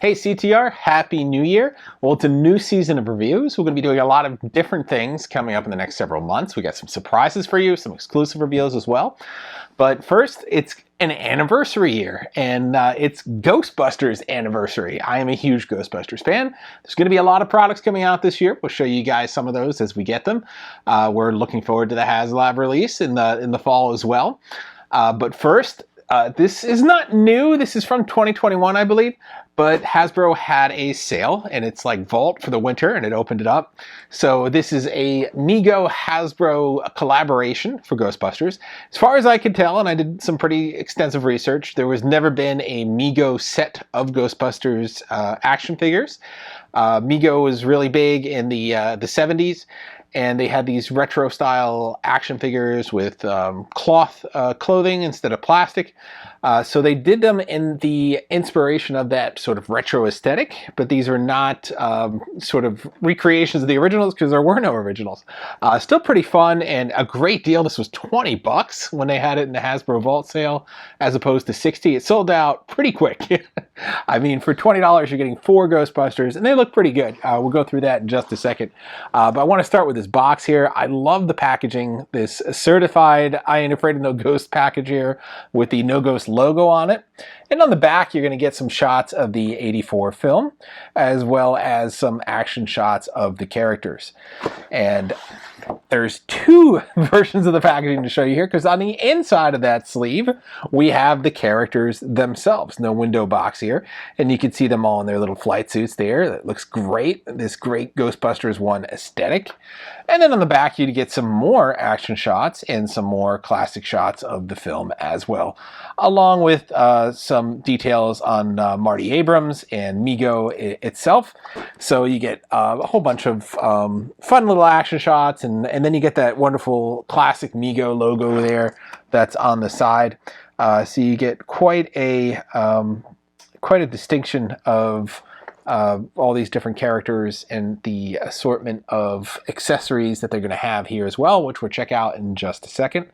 Hey CTR, Happy New Year. Well, it's a new season of reviews. We're going to be doing a lot of different things coming up in the next several months. We got some surprises for you, some exclusive reveals as well. But first, it's an anniversary year, and it's Ghostbusters anniversary. I am a huge Ghostbusters fan. There's going to be a lot of products coming out this year. We'll show you guys some of those as we get them. We're looking forward to the HasLab release in the fall as well. But first, this is not new. This is from 2021, I believe. But Hasbro had a sale, and it's like Vault for the winter, and it opened it up. So this is a Mego Hasbro collaboration for Ghostbusters. As far as I could tell, and I did some pretty extensive research, there was never been a Mego set of Ghostbusters action figures. Mego was really big in the 70s. And they had these retro style action figures with cloth clothing instead of plastic. So they did them in the inspiration of that sort of retro aesthetic, but these are not sort of recreations of the originals because there were no originals. Still pretty fun and a great deal. This was 20 bucks when they had it in the Hasbro Vault sale as opposed to 60. It sold out pretty quick. I mean, for $20, you're getting 4 Ghostbusters and they look pretty good. We'll go through that in just a second. But I want to start with this box here. I love the packaging. This certified I Ain't Afraid of No Ghost package here with the No Ghost logo on it. And on the back, you're going to get some shots of the '84 film, as well as some action shots of the characters. And there's 2 versions of the packaging to show you here, because on the inside of that sleeve, we have the characters themselves. No window box here. And you can see them all in their little flight suits there. That looks great. This great Ghostbusters 1 aesthetic. And then on the back, you get some more action shots and some more classic shots of the film as well, along with some details on Marty Abrams and Mego itself. So you get a whole bunch of fun little action shots, and then you get that wonderful classic Mego logo there that's on the side. So you get quite a distinction of all these different characters and the assortment of accessories that they're going to have here as well, which we'll check out in just a second.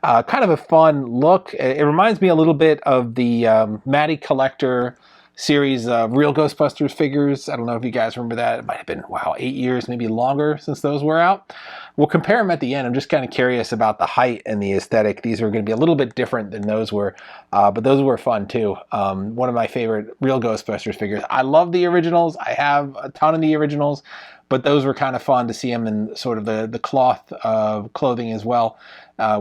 Kind of a fun look. It reminds me a little bit of the Matty Collector series of Real Ghostbusters figures. I don't know if you guys remember that. It might have been, wow, 8 years, maybe longer since those were out. We'll compare them at the end. I'm just kind of curious about the height and the aesthetic. These are going to be a little bit different than those were, but those were fun too. One of my favorite Real Ghostbusters figures. I love the originals. I have a ton of the originals, but those were kind of fun to see them in sort of the cloth clothing as well,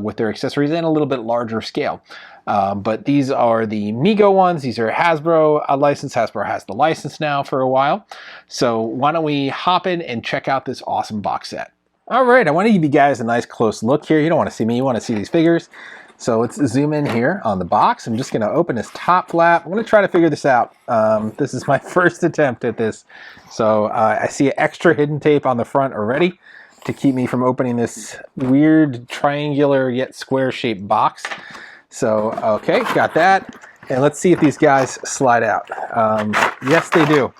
with their accessories and a little bit larger scale. But these are the Mego ones. These are Hasbro licensed. Hasbro has the license now for a while. So why don't we hop in and check out this awesome box set. All right, I want to give you guys a nice close look here. You don't want to see me, you want to see these figures. So let's zoom in here on the box. I'm just going to open this top flap. I'm going to try to figure this out. This is my first attempt at this. So I see extra hidden tape on the front already to keep me from opening this weird triangular yet square shaped box. So, okay, got that. And let's see if these guys slide out. Yes, they do.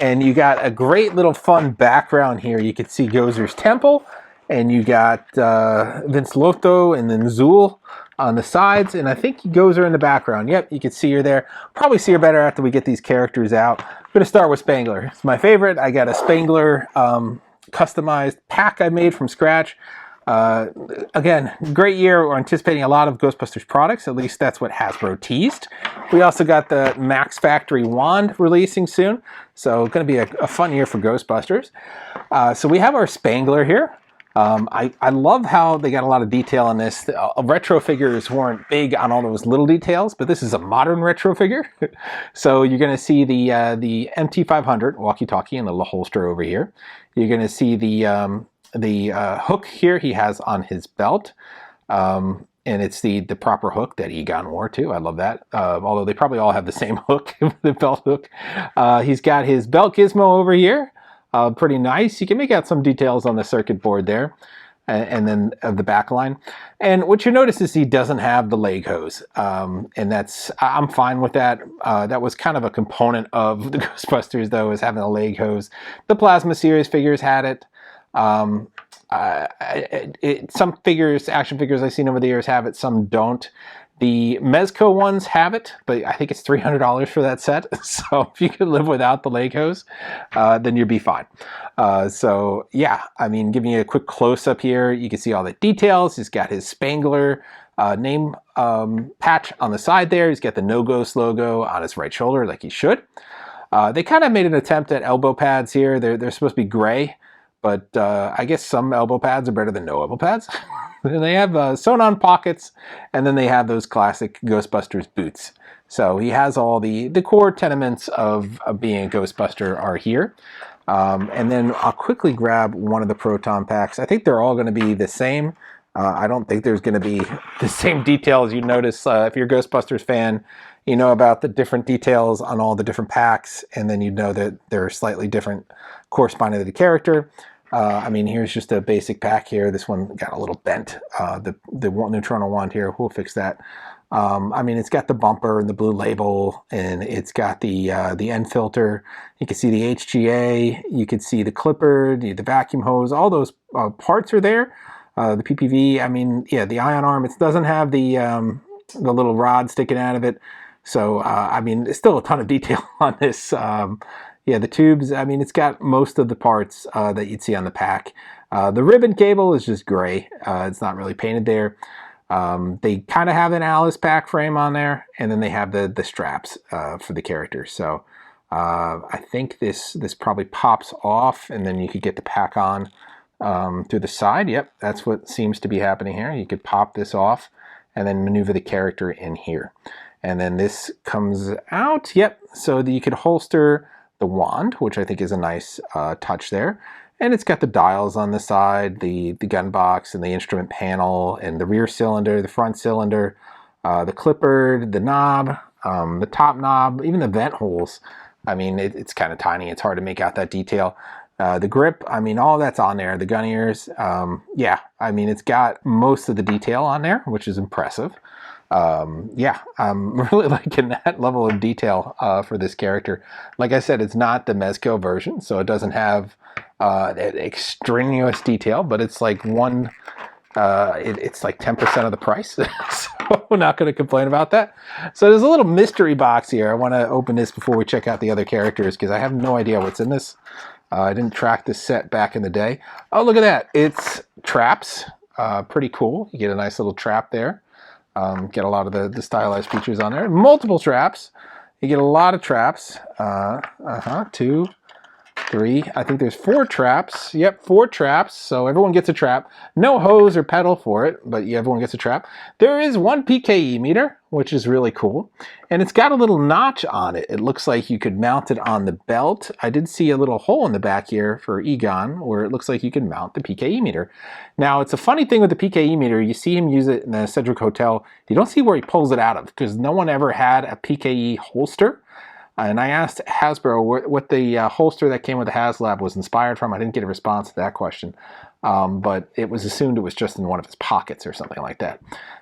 And you got a great little fun background here. You can see Gozer's temple, and you got Vince Lotto and then Zool on the sides, and I think Gozer in the background. Yep, you can see her there. Probably see her better after we get these characters out. I'm going to start with Spangler. It's my favorite. I got a Spangler customized pack I made from scratch. Again, great year. We're anticipating a lot of Ghostbusters products. At least that's what Hasbro teased. We also got the Max Factory wand releasing soon. So going to be a fun year for Ghostbusters. So we have our Spangler here. I love how they got a lot of detail on this. Retro figures weren't big on all those little details, but this is a modern retro figure. So you're going to see the MT500 walkie-talkie in the little holster over here. You're going to see the hook here he has on his belt, and it's the proper hook that Egon wore too. I love that, although they probably all have the same hook, the belt hook. He's got his belt gizmo over here, pretty nice. You can make out some details on the circuit board there, and then of the back line. And what you notice is he doesn't have the leg hose, and I'm fine with that. That was kind of a component of the Ghostbusters though, is having a leg hose. The Plasma series figures had it. Some figures, action figures I've seen over the years have it, some don't. The Mezco ones have it, but I think it's $300 for that set. So if you could live without the Legos, then you'd be fine. So yeah, I mean, giving you a quick close-up here, you can see all the details. He's got his Spangler name patch on the side there. He's got the No Ghost logo on his right shoulder, like he should. They kind of made an attempt at elbow pads here. They're supposed to be gray, but I guess some elbow pads are better than no elbow pads. And they have sewn-on pockets, and then they have those classic Ghostbusters boots. So he has all the core tenements of being a Ghostbuster are here. And then I'll quickly grab one of the Proton packs. I think they're all going to be the same. I don't think there's going to be the same details. You notice if you're a Ghostbusters fan, you know about the different details on all the different packs, and then you know that they're slightly different corresponding to the character. I mean, here's just a basic pack here. This one got a little bent. The Neutrona wand here, we'll fix that. I mean, it's got the bumper and the blue label, and it's got the end filter. You can see the HGA. You can see the clipper, the vacuum hose. All those parts are there. The PPV. I mean, yeah, the ion arm. It doesn't have the little rod sticking out of it. So, I mean, there's still a ton of detail on this. Yeah, the tubes, I mean, it's got most of the parts that you'd see on the pack. The ribbon cable is just gray. It's not really painted there. They kind of have an Alice pack frame on there, and then they have the straps for the characters. So I think this probably pops off, and then you could get the pack on through the side. Yep, that's what seems to be happening here. You could pop this off and then maneuver the character in here. And then this comes out. Yep, so that you could holster the wand, which I think is a nice touch there. And it's got the dials on the side, the gun box, and the instrument panel, and the rear cylinder, the front cylinder, the clipper, the knob, the top knob, even the vent holes. I mean, it's kind of tiny. It's hard to make out that detail. The grip, I mean, all that's on there. The gun ears, yeah, I mean, it's got most of the detail on there, which is impressive. Yeah, I'm really liking that level of detail for this character. Like I said, it's not the Mezco version, so it doesn't have that extraneous detail, but it's like it's like 10% of the price. So we're not going to complain about that. So there's a little mystery box here. I want to open this before we check out the other characters because I have no idea what's in this. I didn't track this set back in the day. Oh, look at that. It's traps. Pretty cool. You get a nice little trap there. Get a lot of the stylized features on there. Multiple traps. You get a lot of traps. 2, 3. I think there's 4 traps. Yep, 4 traps. So everyone gets a trap. No hose or pedal for it, but everyone gets a trap. There is 1 PKE meter, which is really cool. And it's got a little notch on it. It looks like you could mount it on the belt. I did see a little hole in the back here for Egon where it looks like you can mount the PKE meter. Now, it's a funny thing with the PKE meter. You see him use it in the Cedric Hotel. You don't see where he pulls it out of because no one ever had a PKE holster. And I asked Hasbro what the holster that came with the HasLab was inspired from. I didn't get a response to that question, but it was assumed it was just in one of his pockets or something like that.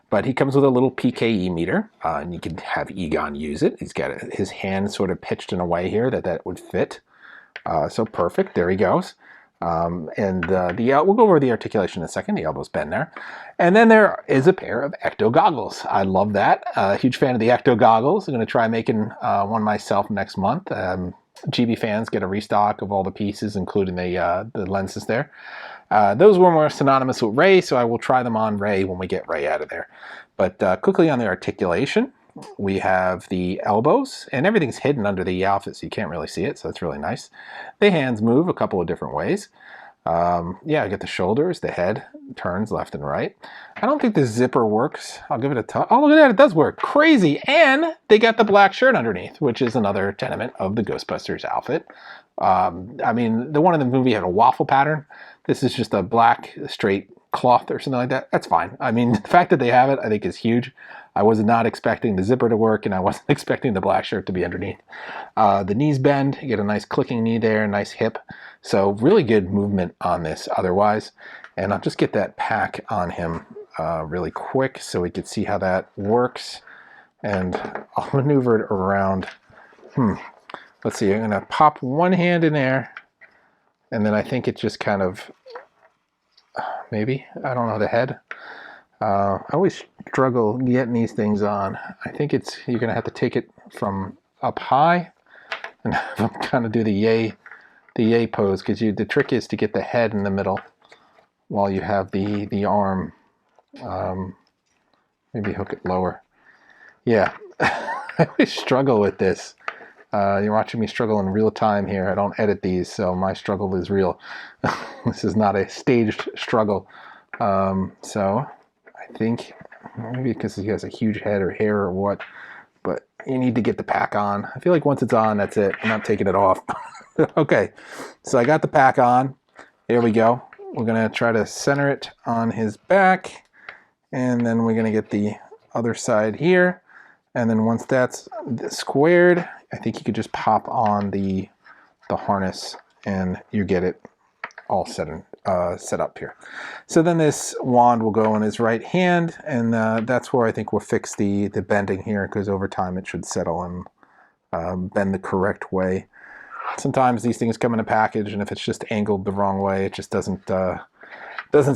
But he comes with a little PKE meter, and you can have Egon use it. He's got his hand sort of pitched in a way here that would fit. So perfect. There he goes. We'll go over the articulation in a second. The elbow's bent there. And then there is a pair of Ecto goggles. I love that. Huge fan of the Ecto goggles. I'm going to try making one myself next month. GB fans get a restock of all the pieces, including the lenses there. Those were more synonymous with Ray, so I will try them on Ray when we get Ray out of there. But quickly on the articulation, we have the elbows, and everything's hidden under the outfit, so you can't really see it, so that's really nice. The hands move a couple of different ways. Yeah, I get the shoulders, the head turns left and right. I don't think the zipper works. I'll give it a touch. Oh, look at that, it does work. Crazy! And they got the black shirt underneath, which is another tenement of the Ghostbusters outfit. I mean, the one in the movie had a waffle pattern. This is just a black, straight cloth or something like that. That's fine. I mean, the fact that they have it, I think, is huge. I was not expecting the zipper to work, and I wasn't expecting the black shirt to be underneath. The knees bend. You get a nice clicking knee there, nice hip. So really good movement on this otherwise. And I'll just get that pack on him really quick so we can see how that works. And I'll maneuver it around. Let's see. I'm going to pop one hand in there, and then I think it just kind of, maybe, I don't know, the head. I always struggle getting these things on. I think you're gonna have to take it from up high and kind of do the yay pose, because the trick is to get the head in the middle while you have the arm. Maybe hook it lower. Yeah, I always struggle with this. You're watching me struggle in real time here. I don't edit these, so my struggle is real. This is not a staged struggle. So I think maybe because he has a huge head or hair or what, but you need to get the pack on. I feel like once it's on, that's it. I'm not taking it off. Okay, so I got the pack on. There we go. We're gonna try to center it on his back, and then we're gonna get the other side here. And then once that's squared, I think you could just pop on the harness and you get it all set up here. So then this wand will go in his right hand, and that's where I think we'll fix the bending here, because over time it should settle and bend the correct way. Sometimes these things come in a package, and if it's just angled the wrong way, it just doesn't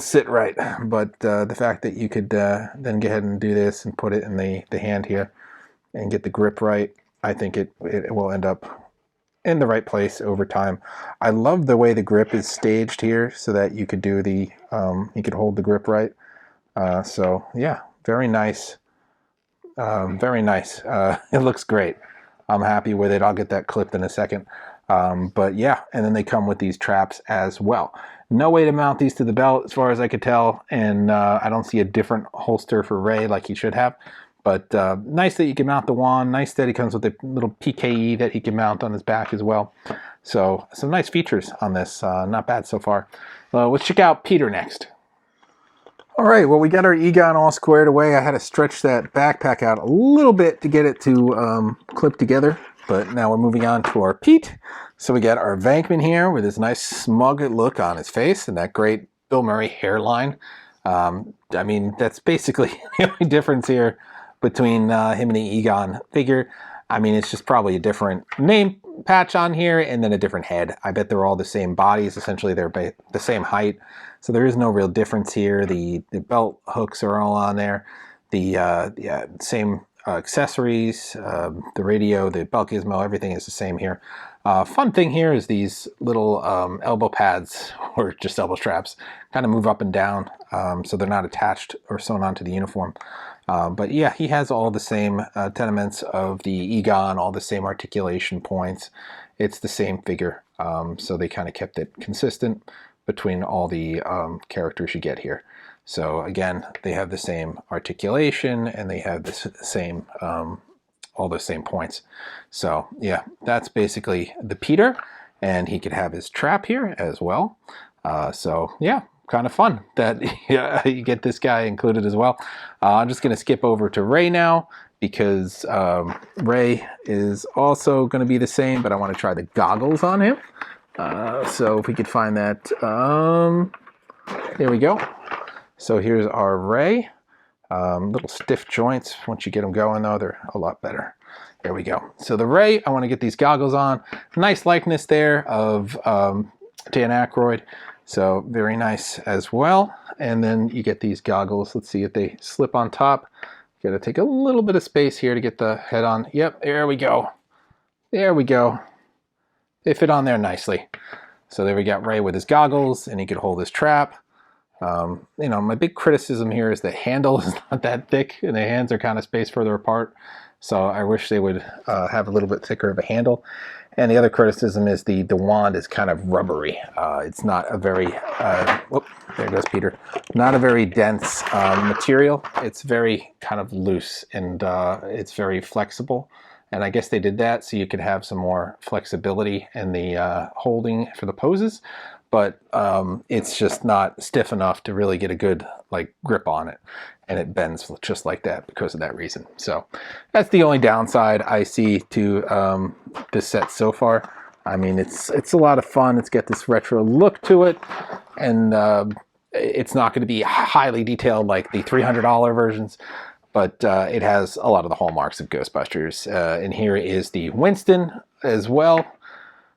sit right. But the fact that you could then go ahead and do this and put it in the hand here and get the grip right, I think it will end up in the right place over time. I love the way the grip is staged here, so that you could do you could hold the grip right. So yeah, very nice. Very nice. It looks great. I'm happy with it. I'll get that clipped in a second. But yeah, and then they come with these traps as well. No way to mount these to the belt as far as I could tell, and I don't see a different holster for Ray like he should have. But nice that you can mount the wand. Nice that he comes with a little PKE that he can mount on his back as well. So some nice features on this. Not bad so far. Let's check out Peter next. All right, well, we got our Egon all squared away. I had to stretch that backpack out a little bit to get it to clip together. But now we're moving on to our Pete. So we got our Venkman here with his nice smug look on his face and that great Bill Murray hairline. I mean, that's basically the only difference here between him and the Egon figure. I mean, it's just probably a different name patch on here and then a different head. I bet they're all the same bodies. Essentially, they're the same height. So there is no real difference here. The belt hooks are all on there. The same accessories, the radio, the belt gizmo, everything is the same here. Fun thing here is these little elbow pads, or just elbow straps, kind of move up and down, so they're not attached or sewn onto the uniform. But yeah, he has all the same tenements of the Egon, all the same articulation points. It's the same figure, so they kind of kept it consistent between all the characters you get here. So again, they have the same articulation and they have the same, all the same points. So yeah, that's basically the Peter, and he could have his trap here as well. So yeah, kind of fun that you get this guy included as well. I'm just going to skip over to Ray now, because Ray is also going to be the same, but I want to try the goggles on him. So if we could find that, there we go. So here's our Ray. Little stiff joints. Once you get them going though, they're a lot better. There we go. So the Ray, I want to get these goggles on. Nice likeness there of Dan Aykroyd. So very nice as well. And then you get these goggles. Let's see if they slip on top. Got to take a little bit of space here to get the head on. Yep, there we go. There we go. They fit on there nicely. So there we got Ray with his goggles, and he could hold his trap. You know, my big criticism here is the handle is not that thick, and the hands are kind of spaced further apart. So I wish they would have a little bit thicker of a handle. And the other criticism is the wand is kind of rubbery. It's not a very, whoop, there goes Peter. Not a very dense material. It's very kind of loose, and it's very flexible. And I guess they did that so you could have some more flexibility in the holding for the poses. But it's just not stiff enough to really get a good grip on it, and it bends just like that because of that reason. So that's the only downside I see to this set so far. I mean, it's a lot of fun. It's got this retro look to it, and it's not going to be highly detailed like the $300 versions, but it has a lot of the hallmarks of Ghostbusters. And here is the Winston as well.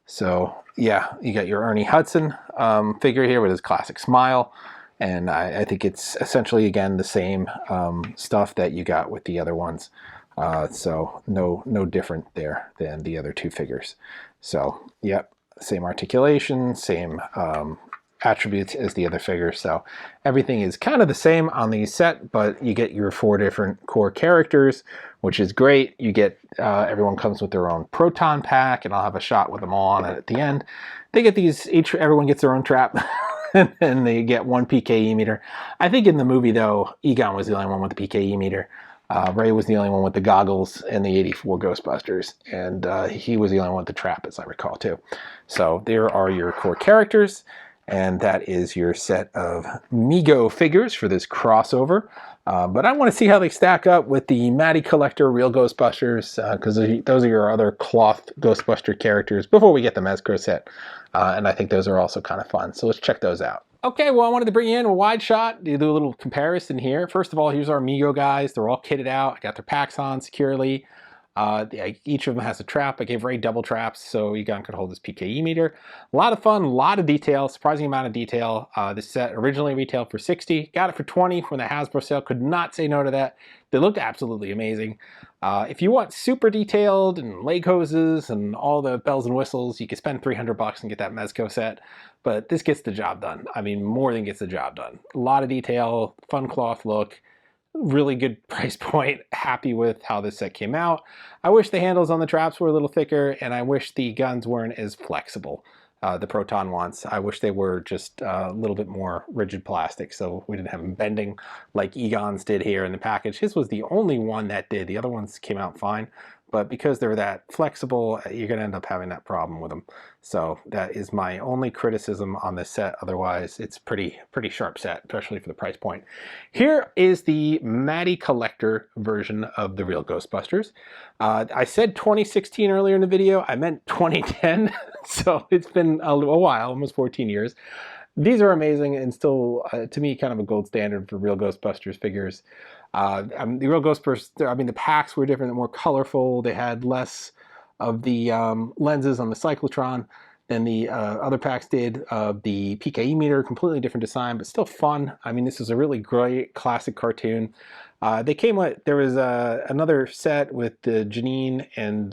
So yeah, you got your Ernie Hudson figure here with his classic smile. And I think it's essentially, again, the same stuff that you got with the other ones. So no different there than the other two figures. So, yep, same articulation, same attributes as the other figures. So everything is kind of the same on the set, but you get your 4 different core characters, which is great. You get, everyone comes with their own proton pack, and I'll have a shot with them all on it at the end. They get these, everyone gets their own trap. And they get 1 PKE meter. I think in the movie, though, Egon was the only one with the PKE meter. Ray was the only one with the goggles in the 84 Ghostbusters, and he was the only one with the trap, as I recall, too. So there are your core characters, and that is your set of Mego figures for this crossover. But I want to see how they stack up with the Matty Collector Real Ghostbusters, because those are your other cloth Ghostbuster characters before we get the Mezco set. And I think those are also kind of fun. So let's check those out. Okay, well, I wanted to bring you in a wide shot, do a little comparison here. First of all, here's our Mego guys. They're all kitted out. I got their packs on securely. Each of them has a trap. I gave Ray double traps so Egon could hold his PKE meter. A lot of fun, a lot of detail, surprising amount of detail. This set originally retailed for $60. Got it for $20 from the Hasbro sale. Could not say no to that. They looked absolutely amazing. If you want super detailed and leg hoses and all the bells and whistles, you could spend $300 and get that Mezco set. But this gets the job done. I mean, more than gets the job done. A lot of detail, fun cloth look, really good price point. Happy with how this set came out. I wish the handles on the traps were a little thicker, and I wish the guns weren't as flexible. The Proton ones. I wish they were just a little bit more rigid plastic, so we didn't have them bending like Egon's did here in the package. His was the only one that did. The other ones came out fine, but because they're that flexible, you're going to end up having that problem with them. So that is my only criticism on this set. Otherwise, it's pretty sharp set, especially for the price point. Here is the Matty Collector version of the Real Ghostbusters. I said 2016 earlier in the video. I meant 2010. So it's been a while, almost 14 years. These are amazing and still, to me, kind of a gold standard for Real Ghostbusters figures. The Real Ghostbusters, I mean, the packs were different, more colorful. They had less of the lenses on the cyclotron than the other packs did. The PKE meter, completely different design, but still fun. I mean, this is a really great classic cartoon. They came with, there was another set with the Janine and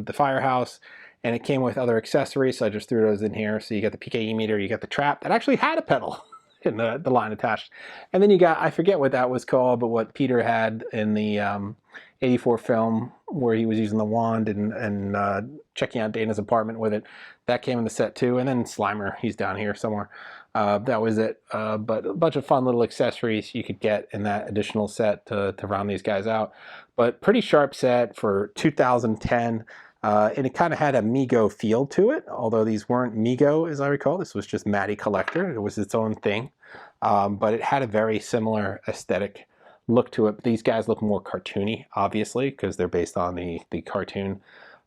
the Firehouse, and it came with other accessories, so I just threw those in here. So you got the PKE meter, you got the trap that actually had a pedal in the line attached. And then you got, I forget what that was called, but what Peter had in the 84 film where he was using the wand and checking out Dana's apartment with it. That came in the set too. And then Slimer, he's down here somewhere. That was it. But a bunch of fun little accessories you could get in that additional set to round these guys out. But pretty sharp set for 2010. And it kind of had a Mego feel to it, although these weren't Mego, as I recall. This was just Matty Collector. It was its own thing. But it had a very similar aesthetic look to it. These guys look more cartoony, obviously, because they're based on the cartoon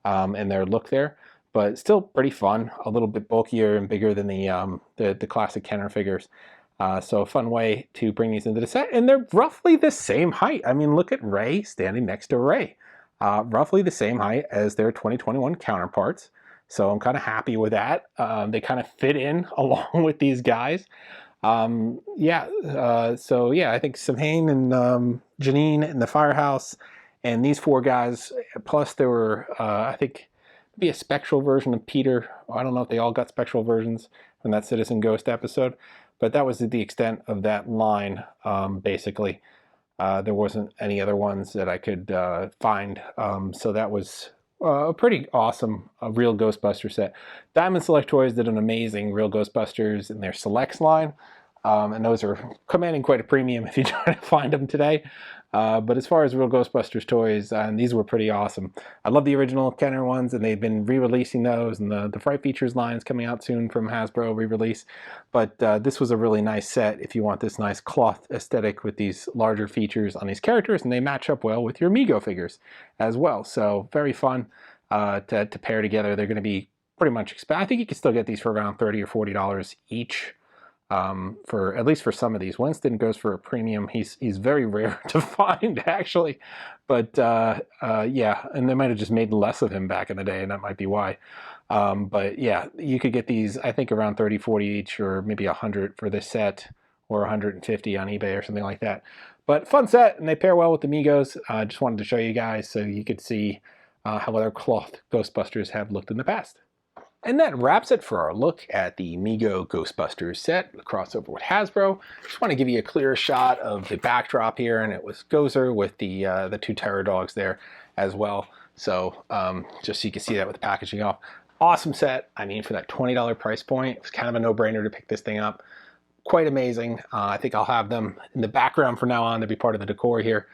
and their look there. But still pretty fun, a little bit bulkier and bigger than the classic Kenner figures. So a fun way to bring these into the set. And they're roughly the same height. I mean, look at Ray standing next to Ray. Roughly the same height as their 2021 counterparts. So I'm kind of happy with that. They kind of fit in along with these guys. So yeah, I think Samhain and Janine and the Firehouse and these 4 guys, plus there were, I think, maybe a spectral version of Peter. I don't know if they all got spectral versions from that Citizen Ghost episode, but that was the extent of that line, basically. There wasn't any other ones that I could find, so that was a pretty awesome Real Ghostbuster set. Diamond Select Toys did an amazing Real Ghostbusters in their Selects line, and those are commanding quite a premium if you try to find them today. But as far as Real Ghostbusters toys, these were pretty awesome. I love the original Kenner ones, and they've been re-releasing those, and the Fright Features line is coming out soon from Hasbro re-release. But this was a really nice set if you want this nice cloth aesthetic with these larger features on these characters, and they match up well with your Mego figures as well. So very fun to pair together. They're going to be pretty much, I think you can still get these for around $30 or $40 each. For at least for some of these. Winston goes for a premium. He's very rare to find, actually, but yeah, and they might have just made less of him back in the day, and that might be why. But yeah, you could get these, I think, around 30, 40 each, or maybe 100 for this set, or 150 on eBay or something like that. But fun set, and they pair well with the Megos. I just wanted to show you guys so you could see how other cloth Ghostbusters have looked in the past. And that wraps it for our look at the Mego Ghostbusters set, the crossover with Hasbro. Just want to give you a clearer shot of the backdrop here, and it was Gozer with the two terror dogs there as well. So just so you can see that with the packaging off. Awesome set. I mean, for that $20 price point, it's kind of a no-brainer to pick this thing up. Quite amazing. I think I'll have them in the background from now on to be part of the decor here.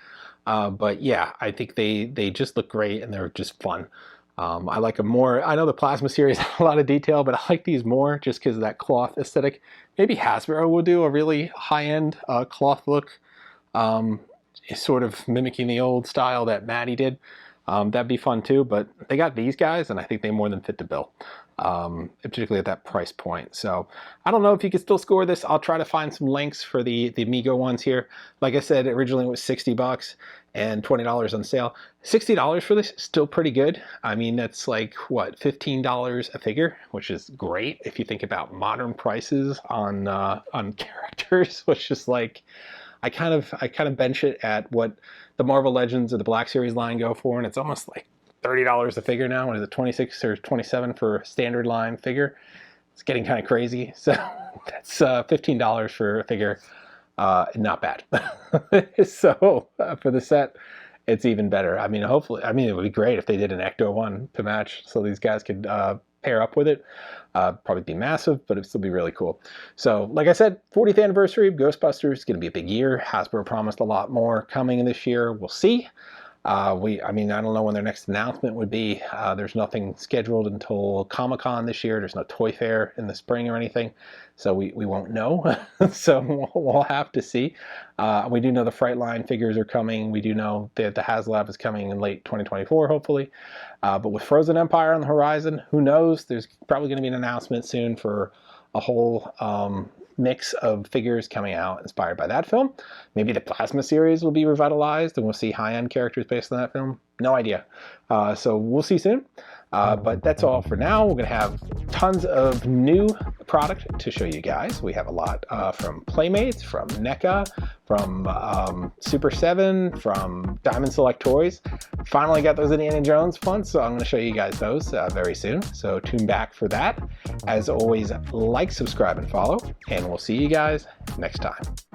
But yeah, I think they just look great, and they're just fun. I like them more. I know the Plasma series has a lot of detail, but I like these more just because of that cloth aesthetic. Maybe Hasbro will do a really high-end cloth look, sort of mimicking the old style that Maddie did. That'd be fun too, but they got these guys, and I think they more than fit the bill, particularly at that price point. So I don't know if you can still score this. I'll try to find some links for the Mego ones here. Like I said, originally it was $60 and $20 on sale. $60 for this is still pretty good. I mean, that's like, what, $15 a figure, which is great if you think about modern prices on characters, which is like, I kind of bench it at what the Marvel Legends or the Black Series line go for, and it's almost like $30 a figure now. What is it, 26 or 27 for a standard line figure? It's getting kind of crazy. So that's $15 for a figure. Not bad. So for the set, it's even better. I mean, hopefully, I mean, it would be great if they did an Ecto one to match, so these guys could pair up with it. Probably be massive, but it'd still be really cool. So like I said, 40th anniversary of Ghostbusters is going to be a big year. Hasbro promised a lot more coming in this year. We'll see. I mean, I don't know when their next announcement would be. There's nothing scheduled until Comic-Con this year. There's no Toy Fair in the spring or anything, so we won't know. So we'll have to see. We do know the Frightline figures are coming. We do know that the HasLab is coming in late 2024, hopefully. But with Frozen Empire on the horizon, who knows? There's probably going to be an announcement soon for a whole mix of figures coming out inspired by that film. Maybe the Plasma series will be revitalized and we'll see high-end characters based on that film. No idea. So we'll see soon. But that's all for now. We're going to have tons of new product to show you guys. We have a lot from Playmates, from NECA, from Super 7, from Diamond Select Toys. Finally got those Indiana Jones ones, so I'm going to show you guys those very soon. So tune back for that. As always, like, subscribe, and follow, and we'll see you guys next time.